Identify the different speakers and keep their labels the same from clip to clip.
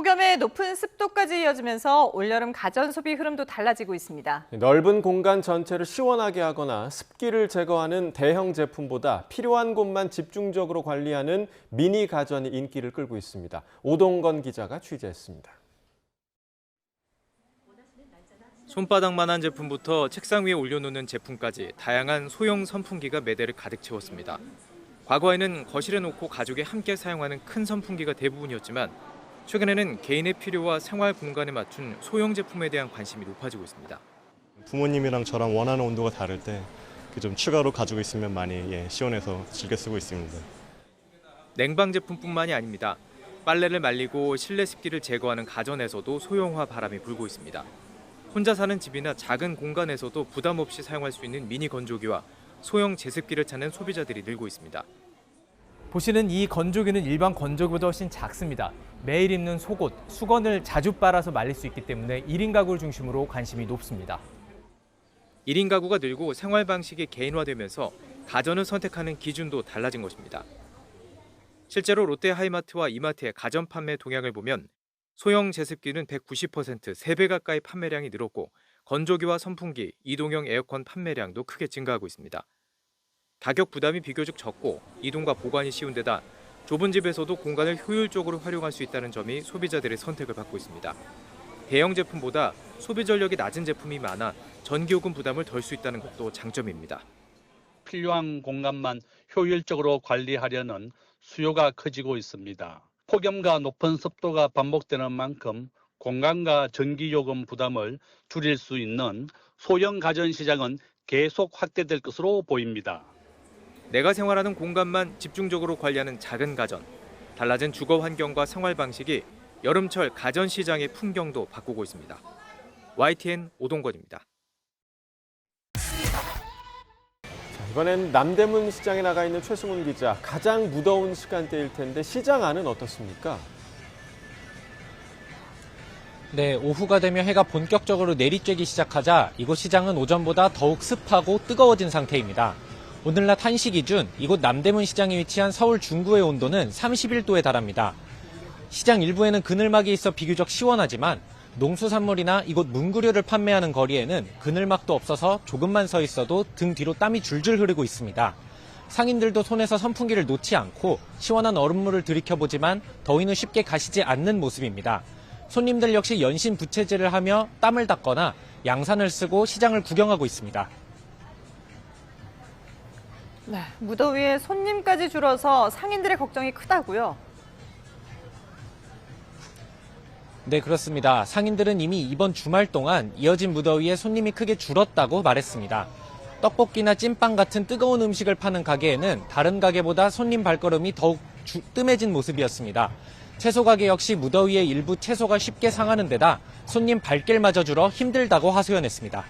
Speaker 1: 폭염에 높은 습도까지 이어지면서 올여름 가전 소비 흐름도 달라지고 있습니다.
Speaker 2: 넓은 공간 전체를 시원하게 하거나 습기를 제거하는 대형 제품보다 필요한 곳만 집중적으로 관리하는 미니 가전이 인기를 끌고 있습니다. 오동건 기자가 취재했습니다.
Speaker 3: 손바닥만한 제품부터 책상 위에 올려놓는 제품까지 다양한 소형 선풍기가 매대를 가득 채웠습니다. 과거에는 거실에 놓고 가족이 함께 사용하는 큰 선풍기가 대부분이었지만 최근에는 개인의 필요와 생활 공간에 맞춘 소형 제품에 대한 관심이 높아지고 있습니다.
Speaker 4: 부모님이랑 저랑 원하는 온도가 다를 때 좀 추가로 가지고 있으면 많이 시원해서 즐겨 쓰고 있습니다.
Speaker 3: 냉방 제품뿐만이 아닙니다. 빨래를 말리고 실내 습기를 제거하는 가전에서도 소형화 바람이 불고 있습니다. 혼자 사는 집이나 작은 공간에서도 부담 없이 사용할 수 있는 미니 건조기와 소형 제습기를 찾는 소비자들이 늘고 있습니다.
Speaker 5: 보시는 이 건조기는 일반 건조기보다 훨씬 작습니다. 매일 입는 속옷, 수건을 자주 빨아서 말릴 수 있기 때문에 1인 가구를 중심으로 관심이 높습니다.
Speaker 3: 1인 가구가 늘고 생활 방식이 개인화되면서 가전을 선택하는 기준도 달라진 것입니다. 실제로 롯데 하이마트와 이마트의 가전 판매 동향을 보면 소형 제습기는 190%, 3배 가까이 판매량이 늘었고 건조기와 선풍기, 이동형 에어컨 판매량도 크게 증가하고 있습니다. 가격 부담이 비교적 적고 이동과 보관이 쉬운 데다 좁은 집에서도 공간을 효율적으로 활용할 수 있다는 점이 소비자들의 선택을 받고 있습니다. 대형 제품보다 소비 전력이 낮은 제품이 많아 전기요금 부담을 덜 수 있다는 것도 장점입니다.
Speaker 6: 필요한 공간만 효율적으로 관리하려는 수요가 커지고 있습니다. 폭염과 높은 습도가 반복되는 만큼 공간과 전기요금 부담을 줄일 수 있는 소형 가전 시장은 계속 확대될 것으로 보입니다.
Speaker 3: 내가 생활하는 공간만 집중적으로 관리하는 작은 가전, 달라진 주거 환경과 생활 방식이 여름철 가전 시장의 풍경도 바꾸고 있습니다. YTN 오동건입니다.
Speaker 2: 이번엔 남대문 시장에 나가 있는 최승훈 기자, 가장 무더운 시간대일 텐데 시장 안은 어떻습니까?
Speaker 7: 네, 오후가 되면 해가 본격적으로 내리쬐기 시작하자 이곳 시장은 오전보다 더욱 습하고 뜨거워진 상태입니다. 오늘 낮 1시 기준 이곳 남대문 시장에 위치한 서울 중구의 온도는 31도에 달합니다. 시장 일부에는 그늘막이 있어 비교적 시원하지만 농수산물이나 이곳 문구류를 판매하는 거리에는 그늘막도 없어서 조금만 서 있어도 등 뒤로 땀이 줄줄 흐르고 있습니다. 상인들도 손에서 선풍기를 놓지 않고 시원한 얼음물을 들이켜보지만 더위는 쉽게 가시지 않는 모습입니다. 손님들 역시 연신 부채질을 하며 땀을 닦거나 양산을 쓰고 시장을 구경하고 있습니다.
Speaker 1: 네, 무더위에 손님까지 줄어서 상인들의 걱정이 크다고요.
Speaker 7: 네, 그렇습니다. 상인들은 이미 이번 주말 동안 이어진 무더위에 손님이 크게 줄었다고 말했습니다. 떡볶이나 찐빵 같은 뜨거운 음식을 파는 가게에는 다른 가게보다 손님 발걸음이 더욱 뜸해진 모습이었습니다. 채소 가게 역시 무더위에 일부 채소가 쉽게 상하는 데다 손님 발길마저 줄어 힘들다고 하소연했습니다.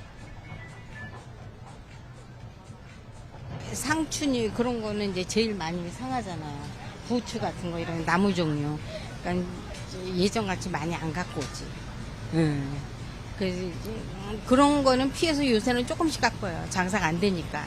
Speaker 8: 상추니 그런 거는 이제 제일 많이 상하잖아요. 부추 같은 거 이런 나무 종류. 그러니까 예전같이 많이 안 갖고 오지. 그래서 그런 거는 피해서 요새는 조금씩 갖고 와요. 장사가 안 되니까.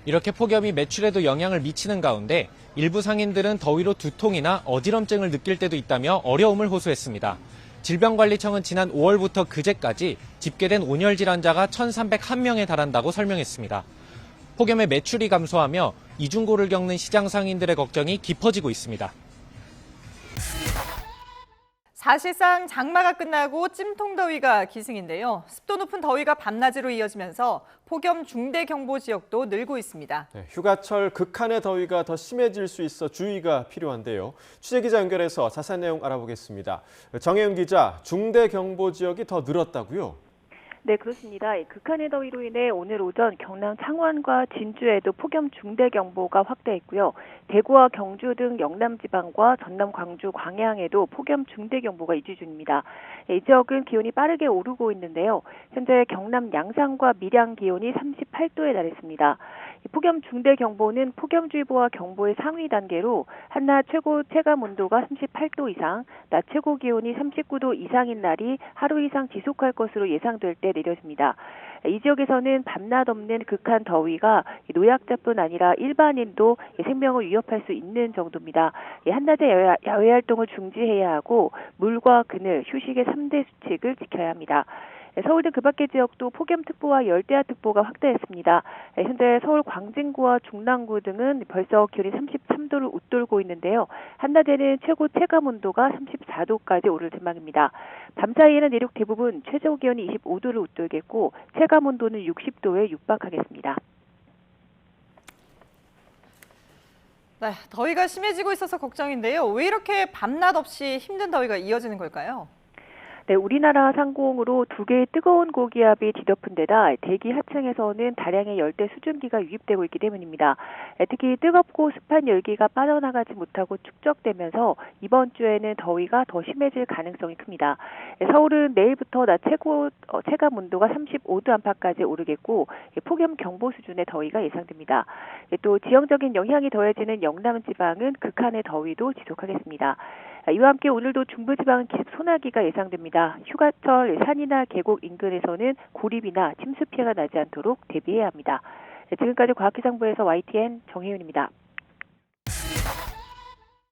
Speaker 7: 이렇게 폭염이 매출에도 영향을 미치는 가운데 일부 상인들은 더위로 두통이나 어지럼증을 느낄 때도 있다며 어려움을 호소했습니다. 질병관리청은 지난 5월부터 그제까지 집계된 온열질 환자가 1,301명에 달한다고 설명했습니다. 폭염에 매출이 감소하며 이중고를 겪는 시장 상인들의 걱정이 깊어지고 있습니다.
Speaker 1: 사실상 장마가 끝나고 찜통더위가 기승인데요. 습도 높은 더위가 밤낮으로 이어지면서 폭염 중대경보 지역도 늘고 있습니다.
Speaker 2: 네, 휴가철 극한의 더위가 더 심해질 수 있어 주의가 필요한데요. 취재기자 연결해서 자세한 내용 알아보겠습니다. 정혜윤 기자, 중대경보 지역이 더 늘었다고요?
Speaker 9: 네, 그렇습니다. 극한의 더위로 인해 오늘 오전 경남 창원과 진주에도 폭염 중대경보가 확대했고요. 대구와 경주 등 영남지방과 전남, 광주, 광양에도 폭염 중대경보가 유지 중입니다. 이 지역은 기온이 빠르게 오르고 있는데요. 현재 경남 양산과 밀양 기온이 38도에 달했습니다. 폭염 중대경보는 폭염주의보와 경보의 상위 단계로 한낮 최고 체감 온도가 38도 이상, 낮 최고 기온이 39도 이상인 날이 하루 이상 지속할 것으로 예상될 때 내려집니다. 이 지역에서는 밤낮 없는 극한 더위가 노약자뿐 아니라 일반인도 생명을 위협할 수 있는 정도입니다. 한낮에 야외 활동을 중지해야 하고 물과 그늘, 휴식의 3대 수칙을 지켜야 합니다. 서울 등 그 밖의 지역도 폭염특보와 열대야특보가 확대했습니다. 현재 서울 광진구와 중랑구 등은 벌써 기온이 33도를 웃돌고 있는데요. 한낮에는 최고 체감 온도가 34도까지 오를 전망입니다. 밤 사이에는 내륙 대부분 최저 기온이 25도를 웃돌겠고 체감 온도는 60도에 육박하겠습니다.
Speaker 1: 네, 더위가 심해지고 있어서 걱정인데요. 왜 이렇게 밤낮 없이 힘든 더위가 이어지는 걸까요?
Speaker 9: 네, 우리나라 상공으로 두 개의 뜨거운 고기압이 뒤덮은 데다 대기 하층에서는 다량의 열대 수증기가 유입되고 있기 때문입니다. 특히 뜨겁고 습한 열기가 빠져나가지 못하고 축적되면서 이번 주에는 더위가 더 심해질 가능성이 큽니다. 서울은 내일부터 낮 최고 체감 온도가 35도 안팎까지 오르겠고 폭염 경보 수준의 더위가 예상됩니다. 또 지형적인 영향이 더해지는 영남 지방은 극한의 더위도 지속하겠습니다. 이와 함께 오늘도 중부지방은 기습 소나기가 예상됩니다. 휴가철 산이나 계곡 인근에서는 고립이나 침수 피해가 나지 않도록 대비해야 합니다. 지금까지 과학기상부에서 YTN 정혜윤입니다.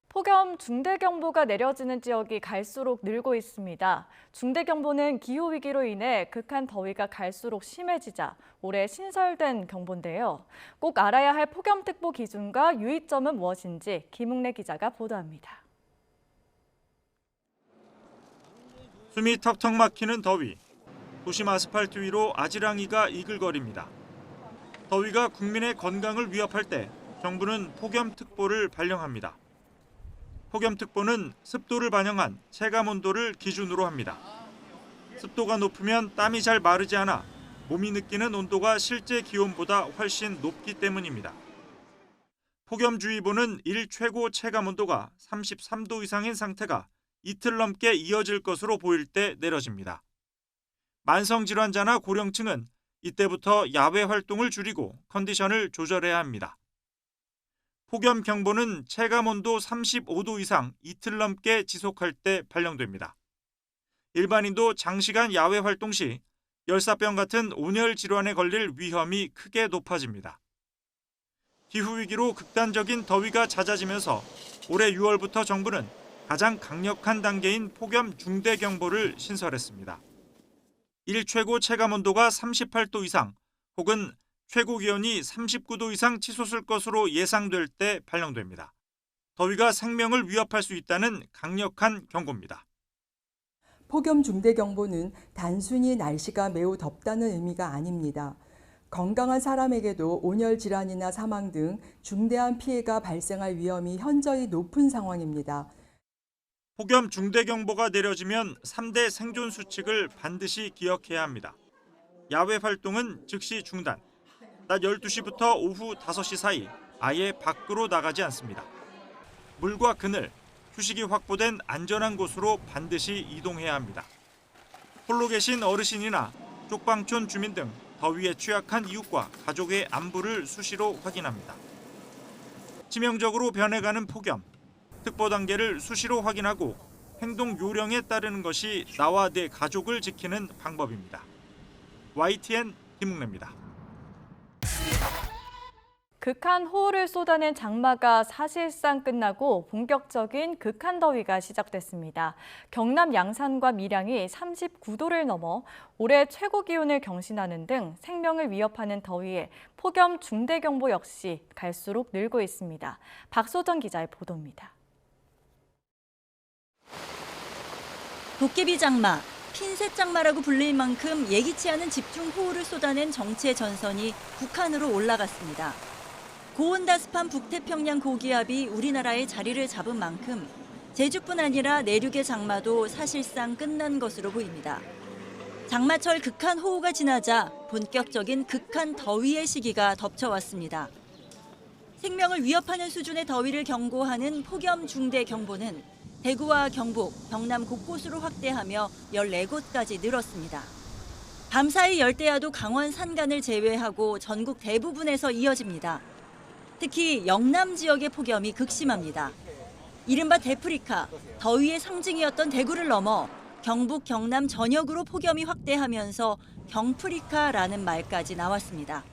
Speaker 10: 폭염 중대경보가 내려지는 지역이 갈수록 늘고 있습니다. 중대경보는 기후위기로 인해 극한 더위가 갈수록 심해지자 올해 신설된 경보인데요. 꼭 알아야 할 폭염특보 기준과 유의점은 무엇인지 김웅래 기자가 보도합니다.
Speaker 11: 숨이 턱턱 막히는 더위. 도심 아스팔트 위로 아지랑이가 이글거립니다. 더위가 국민의 건강을 위협할 때 정부는 폭염특보를 발령합니다. 폭염특보는 습도를 반영한 체감온도를 기준으로 합니다. 습도가 높으면 땀이 잘 마르지 않아 몸이 느끼는 온도가 실제 기온보다 훨씬 높기 때문입니다. 폭염주의보는 일 최고 체감온도가 33도 이상인 상태가 이틀 넘게 이어질 것으로 보일 때 내려집니다. 만성질환자나 고령층은 이때부터 야외 활동을 줄이고 컨디션을 조절해야 합니다. 폭염경보는 체감온도 35도 이상 이틀 넘게 지속할 때 발령됩니다. 일반인도 장시간 야외 활동 시 열사병 같은 온열 질환에 걸릴 위험이 크게 높아집니다. 기후위기로 극단적인 더위가 잦아지면서 올해 6월부터 정부는 가장 강력한 단계인 폭염 중대경보를 신설했습니다. 일 최고 체감온도가 38도 이상 혹은 최고 기온이 39도 이상 치솟을 것으로 예상될 때 발령됩니다. 더위가 생명을 위협할 수 있다는 강력한 경고입니다.
Speaker 12: 폭염 중대경보는 단순히 날씨가 매우 덥다는 의미가 아닙니다. 건강한 사람에게도 온열 질환이나 사망 등 중대한 피해가 발생할 위험이 현저히 높은 상황입니다.
Speaker 11: 폭염 중대경보가 내려지면 3대 생존 수칙을 반드시 기억해야 합니다. 야외 활동은 즉시 중단. 낮 12시부터 오후 5시 사이 아예 밖으로 나가지 않습니다. 물과 그늘, 휴식이 확보된 안전한 곳으로 반드시 이동해야 합니다. 홀로 계신 어르신이나 쪽방촌 주민 등 더위에 취약한 이웃과 가족의 안부를 수시로 확인합니다. 치명적으로 변해가는 폭염. 특보 단계를 수시로 확인하고 행동 요령에 따르는 것이 나와 내 가족을 지키는 방법입니다. YTN 김웅래입니다.
Speaker 10: 극한 호우를 쏟아낸 장마가 사실상 끝나고 본격적인 극한 더위가 시작됐습니다. 경남 양산과 밀양이 39도를 넘어 올해 최고 기온을 경신하는 등 생명을 위협하는 더위에 폭염 중대경보 역시 갈수록 늘고 있습니다. 박소정 기자의 보도입니다.
Speaker 13: 도깨비 장마, 핀셋 장마라고 불릴 만큼 예기치 않은 집중 호우를 쏟아낸 정체 전선이 북한으로 올라갔습니다. 고온다습한 북태평양 고기압이 우리나라에 자리를 잡은 만큼 제주뿐 아니라 내륙의 장마도 사실상 끝난 것으로 보입니다. 장마철 극한 호우가 지나자 본격적인 극한 더위의 시기가 덮쳐왔습니다. 생명을 위협하는 수준의 더위를 경고하는 폭염 중대 경보는 대구와 경북, 경남 곳곳으로 확대하며 14곳까지 늘었습니다. 밤사이 열대야도 강원 산간을 제외하고 전국 대부분에서 이어집니다. 특히 영남 지역의 폭염이 극심합니다. 이른바 데프리카, 더위의 상징이었던 대구를 넘어 경북, 경남 전역으로 폭염이 확대하면서 경프리카라는 말까지 나왔습니다.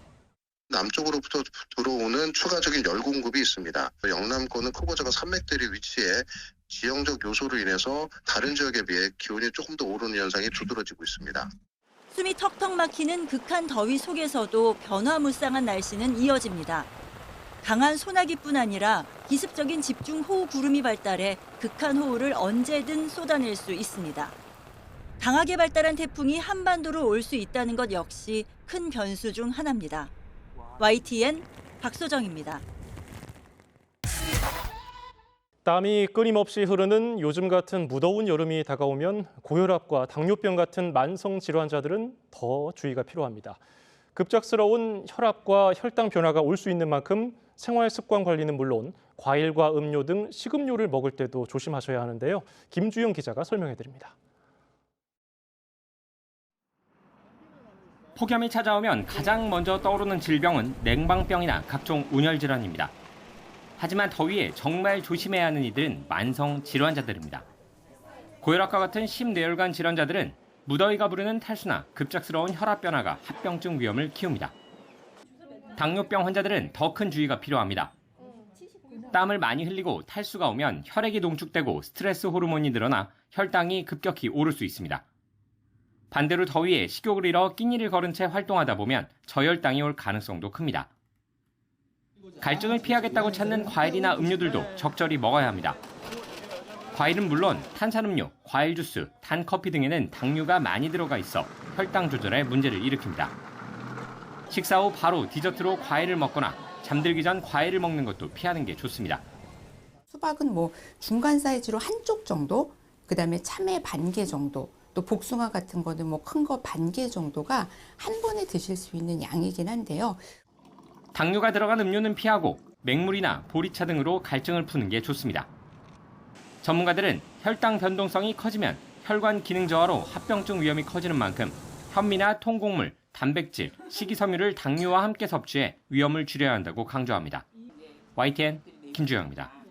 Speaker 14: 남쪽으로부터 들어오는 추가적인 열 공급이 있습니다. 영남권은 코고자가 산맥대리 위치에 지형적 요소로 인해서 다른 지역에 비해 기온이 조금 더 오르는 현상이 두드러지고 있습니다.
Speaker 13: 숨이 턱턱 막히는 극한 더위 속에서도 변화무쌍한 날씨는 이어집니다. 강한 소나기뿐 아니라 기습적인 집중호우 구름이 발달해 극한 호우를 언제든 쏟아낼 수 있습니다. 강하게 발달한 태풍이 한반도로 올 수 있다는 것 역시 큰 변수 중 하나입니다. YTN 박소정입니다.
Speaker 15: 땀이 끊임없이 흐르는 요즘 같은 무더운 여름이 다가오면 고혈압과 당뇨병 같은 만성 질환자들은 더 주의가 필요합니다. 급작스러운 혈압과 혈당 변화가 올 수 있는 만큼 생활 습관 관리는 물론 과일과 음료 등 식음료를 먹을 때도 조심하셔야 하는데요. 김주영 기자가 설명해 드립니다.
Speaker 16: 폭염이 찾아오면 가장 먼저 떠오르는 질병은 냉방병이나 각종 온열 질환입니다. 하지만 더위에 정말 조심해야 하는 이들은 만성 질환자들입니다. 고혈압과 같은 심뇌혈관 질환자들은 무더위가 부르는 탈수나 급작스러운 혈압 변화가 합병증 위험을 키웁니다. 당뇨병 환자들은 더 큰 주의가 필요합니다. 땀을 많이 흘리고 탈수가 오면 혈액이 농축되고 스트레스 호르몬이 늘어나 혈당이 급격히 오를 수 있습니다. 반대로 더위에 식욕을 잃어 끼니를 거른 채 활동하다 보면 저혈당이 올 가능성도 큽니다. 갈증을 피하겠다고 찾는 과일이나 음료들도 적절히 먹어야 합니다. 과일은 물론 탄산음료, 과일 주스, 단커피 등에는 당류가 많이 들어가 있어 혈당 조절에 문제를 일으킵니다. 식사 후 바로 디저트로 과일을 먹거나 잠들기 전 과일을 먹는 것도 피하는 게 좋습니다.
Speaker 17: 수박은 중간 사이즈로 한쪽 정도, 그다음에 참외 반 개 정도, 또 복숭아 같은 거는 큰 거 반 개 정도가 한 번에 드실 수 있는 양이긴 한데요.
Speaker 16: 당류가 들어간 음료는 피하고 맹물이나 보리차 등으로 갈증을 푸는 게 좋습니다. 전문가들은 혈당 변동성이 커지면 혈관 기능 저하로 합병증 위험이 커지는 만큼 현미나 통곡물, 단백질, 식이섬유를 당류와 함께 섭취해 위험을 줄여야 한다고 강조합니다. YTN 김주영입니다.